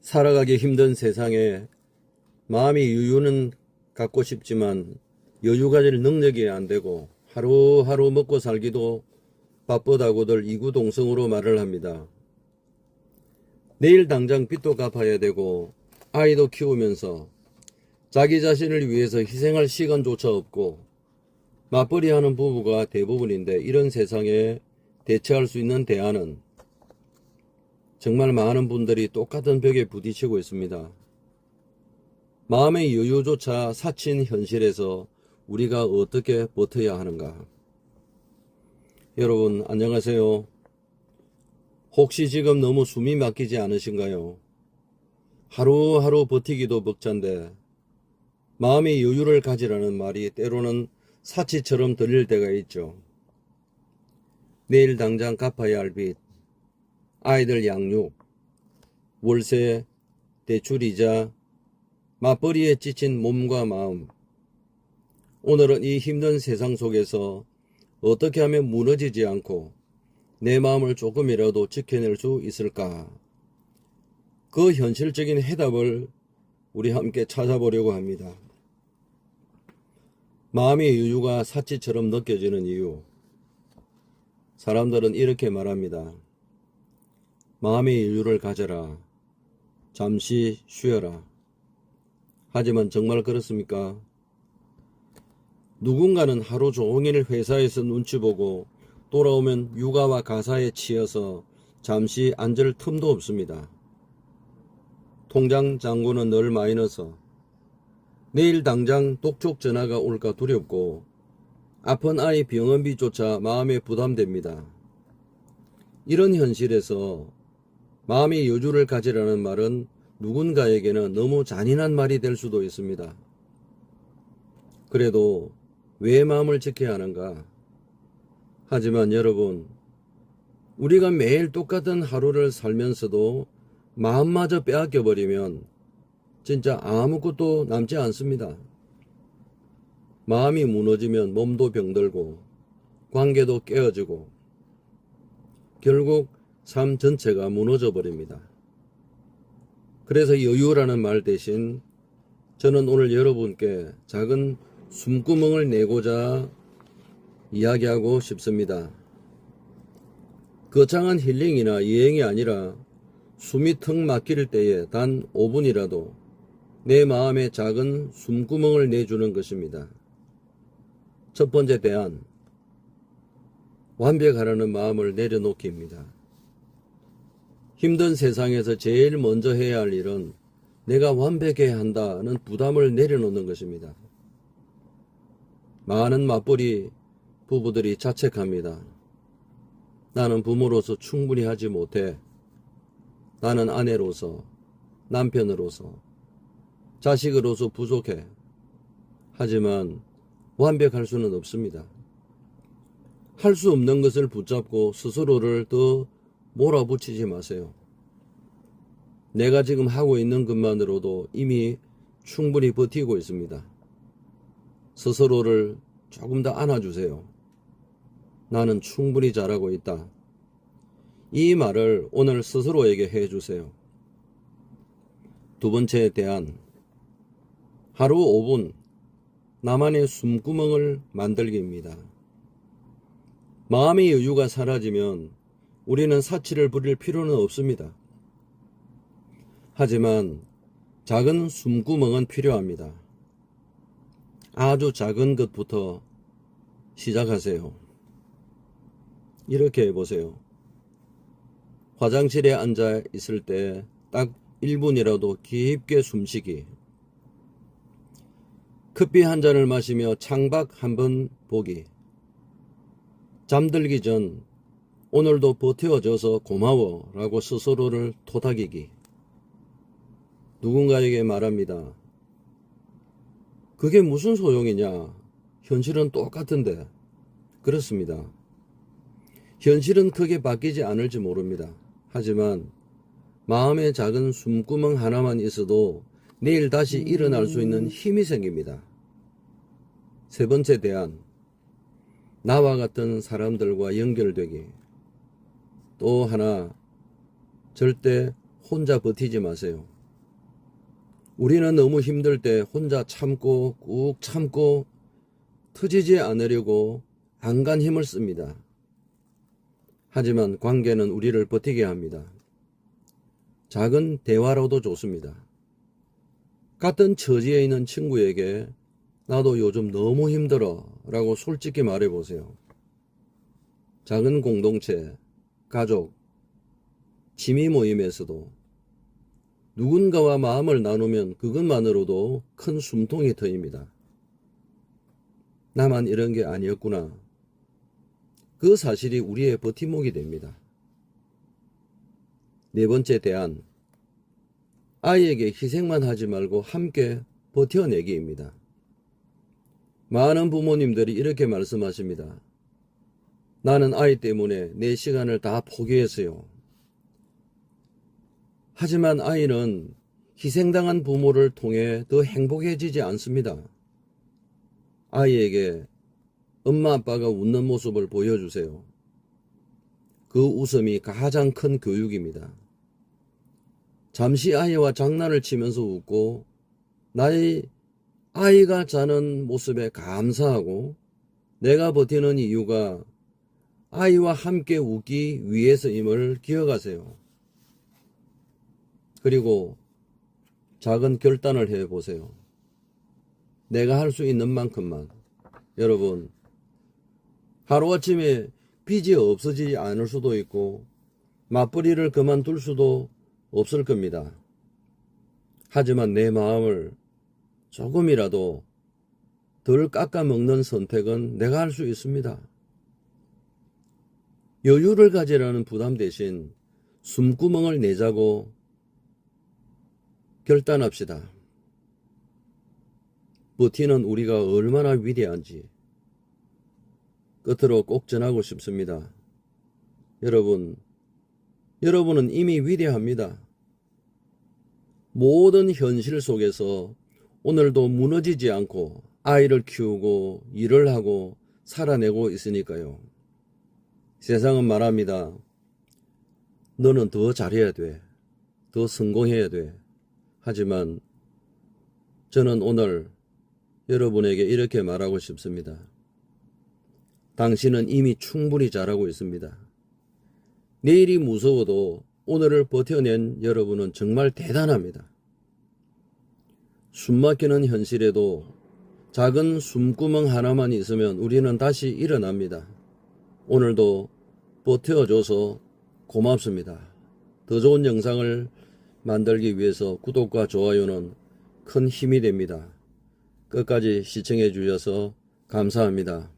살아가기 힘든 세상에 마음이 여유는 갖고 싶지만 여유 가질 능력이 안 되고 하루하루 먹고 살기도 바쁘다고들 이구동성으로 말을 합니다. 내일 당장 빚도 갚아야 되고 아이도 키우면서 자기 자신을 위해서 희생할 시간조차 없고 맞벌이하는 부부가 대부분인데, 이런 세상에 대처할 수 있는 대안은 정말 많은 분들이 똑같은 벽에 부딪히고 있습니다. 마음의 여유조차 사친 현실에서 우리가 어떻게 버텨야 하는가? 여러분 안녕하세요. 혹시 지금 너무 숨이 막히지 않으신가요? 하루하루 버티기도 벅찬데 마음의 여유를 가지라는 말이 때로는 사치처럼 들릴 때가 있죠. 내일 당장 갚아야 할 빚, 아이들 양육, 월세, 대출이자, 맞벌이에 지친 몸과 마음. 오늘은 이 힘든 세상 속에서 어떻게 하면 무너지지 않고 내 마음을 조금이라도 지켜낼 수 있을까? 그 현실적인 해답을 우리 함께 찾아보려고 합니다. 마음의 여유가 사치처럼 느껴지는 이유. 사람들은 이렇게 말합니다. 마음의 여유를 가져라. 잠시 쉬어라. 하지만 정말 그렇습니까? 누군가는 하루 종일 회사에서 눈치 보고 돌아오면 육아와 가사에 치여서 잠시 앉을 틈도 없습니다. 통장 잔고는 늘 마이너스. 내일 당장 독촉 전화가 올까 두렵고 아픈 아이 병원비조차 마음에 부담됩니다. 이런 현실에서 마음의 여유를 가지라는 말은 누군가에게는 너무 잔인한 말이 될 수도 있습니다. 그래도 왜 마음을 지켜야 하는가? 하지만 여러분, 우리가 매일 똑같은 하루를 살면서도 마음마저 빼앗겨버리면 진짜 아무것도 남지 않습니다. 마음이 무너지면 몸도 병들고 관계도 깨어지고 결국 삶 전체가 무너져 버립니다. 그래서 여유라는 말 대신 저는 오늘 여러분께 작은 숨구멍을 내고자 이야기하고 싶습니다. 거창한 힐링이나 여행이 아니라 숨이 턱 막힐 때에 단 5분이라도 내 마음에 작은 숨구멍을 내주는 것입니다. 첫 번째 대안, 완벽하라는 마음을 내려놓기입니다. 힘든 세상에서 제일 먼저 해야 할 일은 내가 완벽해야 한다는 부담을 내려놓는 것입니다. 많은 맞벌이 부부들이 자책합니다. 나는 부모로서 충분히 하지 못해. 나는 아내로서, 남편으로서, 자식으로서 부족해. 하지만 완벽할 수는 없습니다. 할 수 없는 것을 붙잡고 스스로를 더 몰아붙이지 마세요. 내가 지금 하고 있는 것만으로도 이미 충분히 버티고 있습니다. 스스로를 조금 더 안아주세요. 나는 충분히 잘하고 있다. 이 말을 오늘 스스로에게 해주세요. 두 번째 대안, 하루 5분 나만의 숨구멍을 만들기입니다. 마음의 여유가 사라지면 우리는 사치를 부릴 필요는 없습니다. 하지만 작은 숨구멍은 필요합니다. 아주 작은 것부터 시작하세요. 이렇게 해보세요. 화장실에 앉아 있을 때 딱 1분이라도 깊게 숨쉬기. 커피 한 잔을 마시며 창밖 한번 보기. 잠들기 전 오늘도 버텨줘서 고마워 라고 스스로를 토닥이기. 누군가에게 말합니다. 그게 무슨 소용이냐? 현실은 똑같은데. 그렇습니다. 현실은 크게 바뀌지 않을지 모릅니다. 하지만 마음의 작은 숨구멍 하나만 있어도 내일 다시 일어날 수 있는 힘이 생깁니다. 세 번째 대안, 나와 같은 사람들과 연결되기. 또 하나, 절대 혼자 버티지 마세요. 우리는 너무 힘들 때 혼자 참고 꾹 참고 터지지 않으려고 안간 힘을 씁니다. 하지만 관계는 우리를 버티게 합니다. 작은 대화로도 좋습니다. 같은 처지에 있는 친구에게 나도 요즘 너무 힘들어 라고 솔직히 말해보세요. 작은 공동체, 가족, 취미 모임에서도 누군가와 마음을 나누면 그것만으로도 큰 숨통이 트입니다. 나만 이런 게 아니었구나. 그 사실이 우리의 버팀목이 됩니다. 네 번째 대안, 아이에게 희생만 하지 말고 함께 버텨내기입니다. 많은 부모님들이 이렇게 말씀하십니다. 나는 아이 때문에 내 시간을 다 포기했어요. 하지만 아이는 희생당한 부모를 통해 더 행복해지지 않습니다. 아이에게 엄마 아빠가 웃는 모습을 보여주세요. 그 웃음이 가장 큰 교육입니다. 잠시 아이와 장난을 치면서 웃고 나의 아이가 자는 모습에 감사하고 내가 버티는 이유가 아이와 함께 웃기 위해서임을 기억하세요. 그리고 작은 결단을 해보세요. 내가 할 수 있는 만큼만. 여러분, 하루아침에 빚이 없어지지 않을 수도 있고 맞벌이를 그만둘 수도 없을 겁니다. 하지만 내 마음을 조금이라도 덜 깎아먹는 선택은 내가 할 수 있습니다. 여유를 가지라는 부담 대신 숨구멍을 내자고 결단합시다. 버티는 우리가 얼마나 위대한지 끝으로 꼭 전하고 싶습니다. 여러분은 이미 위대합니다. 모든 현실 속에서 오늘도 무너지지 않고 아이를 키우고 일을 하고 살아내고 있으니까요. 세상은 말합니다. 너는 더 잘해야 돼. 더 성공해야 돼. 하지만 저는 오늘 여러분에게 이렇게 말하고 싶습니다. 당신은 이미 충분히 잘하고 있습니다. 내일이 무서워도 오늘을 버텨낸 여러분은 정말 대단합니다. 숨막히는 현실에도 작은 숨구멍 하나만 있으면 우리는 다시 일어납니다. 오늘도 버텨줘서 고맙습니다. 더 좋은 영상을 만들기 위해서 구독과 좋아요는 큰 힘이 됩니다. 끝까지 시청해 주셔서 감사합니다.